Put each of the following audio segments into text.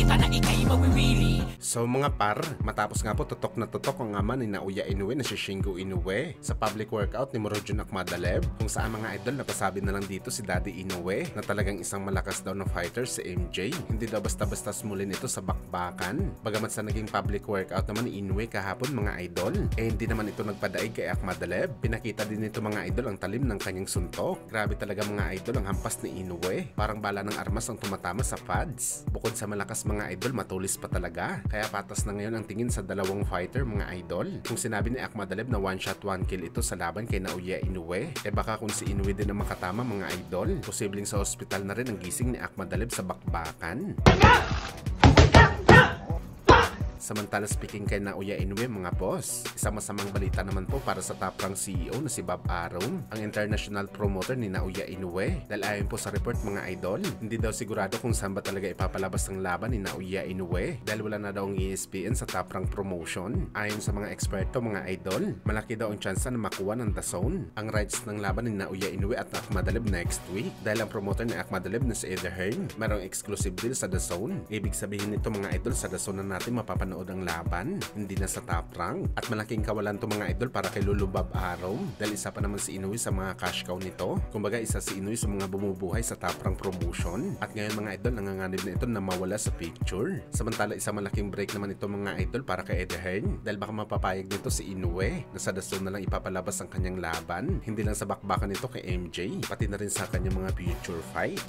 ka na ikay mawiwili. So mga par, matapos nga po tutok na tutok ang ama ni Naoya Inoue na si Shingo Inoue sa public workout ni Murodjon Akhmadaliev, kung saan mga idol napasabi na lang dito si Daddy Inoue na talagang isang malakas daw na fighter si MJ. Hindi daw basta-basta smulin ito sa bakbakan. Bagamat sa naging public workout naman ni Inoue kahapon mga idol, hindi naman ito nagpadaig kay Akhmadaliev. Pinakita din nito mga idol ang talim ng kanyang suntok. Grabe talaga mga idol ang hampas ni Inoue. Parang bala ng armas ang tumatama sa pads. Bukod sa malakas mga idol, matulis pa talaga. Kaya patas na ngayon ang tingin sa dalawang fighter mga idol. Kung sinabi ni Akhmadaliev na one shot one kill ito sa laban kay Naoya Inoue, baka kung si Inoue din ang makatama mga idol, posibleng sa ospital na rin ang gising ni Akhmadaliev sa bakbakan. Samantala speaking kay Naoya Inoue mga boss, isang masamang balita naman po para sa top rank CEO na si Bob Arum, ang international promoter ni Naoya Inoue. Dahil ayon po sa report mga idol, hindi daw sigurado kung saan ba talaga ipapalabas ang laban ni Naoya Inoue dahil wala na daw ang ESPN sa top rank promotion. Ayon sa mga eksperto mga idol, malaki daw ang tsansa na makuha ng DAZN ang rights ng laban ni Naoya Inoue at Akhmadaliev next week dahil ang promoter ni Akhmadaliev na si Eddie Hearn mayroong exclusive deal sa DAZN. Ibig sabihin nito mga idol, sa DAZN na natin mapapanood ang laban, hindi na sa top rank. At malaking kawalan to mga idol para kay Lolo Bob Arum dahil isa pa naman si Inoue sa mga cash cow nito. Kumbaga isa si Inoue sa mga bumubuhay sa top rank promotion. At ngayon mga idol, nanganganib na ito na mawala sa picture. Samantala isa malaking break naman ito mga idol para kay Eddie Hearn dahil baka mapapayag nito si Inoue na sa DAZN na lang ipapalabas ang kanyang laban. Hindi lang sa bakbakan nito kay MJ, pati na rin sa kanyang mga future fight.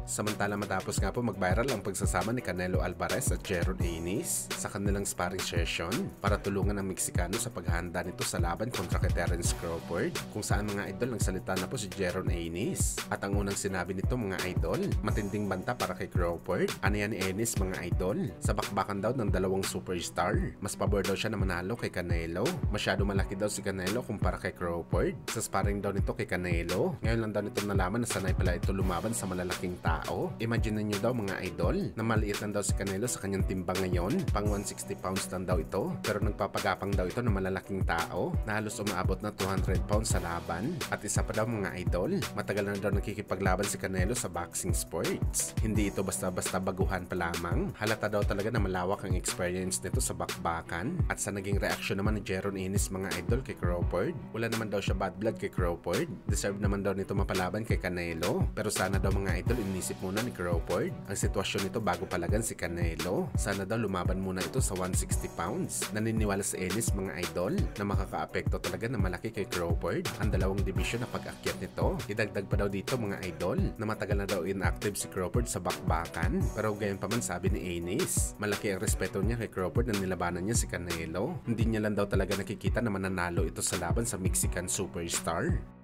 Samantala matapos nga po mag-viral ang pagsasama ni Canelo Alvarez at Jeron Anis sa kanilang sparring session para tulungan ang Meksikano sa paghahanda nito sa laban kontra kay Terence Crawford, kung saan mga idol nagsalita na po si Jeron Anis. At ang unang sinabi nito mga idol, matinding banta para kay Crawford. Ano yan ni Anis mga idol? Sa bakbakan daw ng dalawang superstar, mas pabor daw siya na manalo kay Canelo. Masyado malaki daw si Canelo kumpara kay Crawford. Sa sparring daw nito kay Canelo, ngayon lang daw nito nalaman na sanay pala ito lumaban sa malalaking tao. Imagine niyo daw mga idol na maliit lang daw si Canelo sa kanyang timbang ngayon, pang 160 pounds lang daw ito, pero nagpapagapang daw ito ng malalaking tao na halos umaabot na 200 pounds sa laban. At isa pa daw mga idol, matagal na daw nakikipaglaban si Canelo sa boxing sports. Hindi ito basta-basta baguhan pa lamang, halata daw talaga na malawak ang experience nito sa bakbakan. At sa naging reaksyon naman ni Jeron Anis mga idol kay Crawford, wala naman daw siya bad blood kay Crawford, deserve naman daw nito mapalaban kay Canelo, pero sana daw mga idol inisip muna ni Crawford ang sitwasyon nito bago palagan si Canelo. Sana daw lumaban muna ito sa 160 pounds. Naniniwala sa Ennis mga idol na makakaapekto talaga na malaki kay Crawford ang dalawang division na pag-akyat nito. Idagdag pa daw dito mga idol na matagal na daw inactive si Crawford sa bakbakan, pero gayon pa man sabi ni Ennis, malaki ang respeto niya kay Crawford na nilabanan niya si Canelo. Hindi niya lang daw talaga nakikita na mananalo ito sa laban sa Mexican superstar.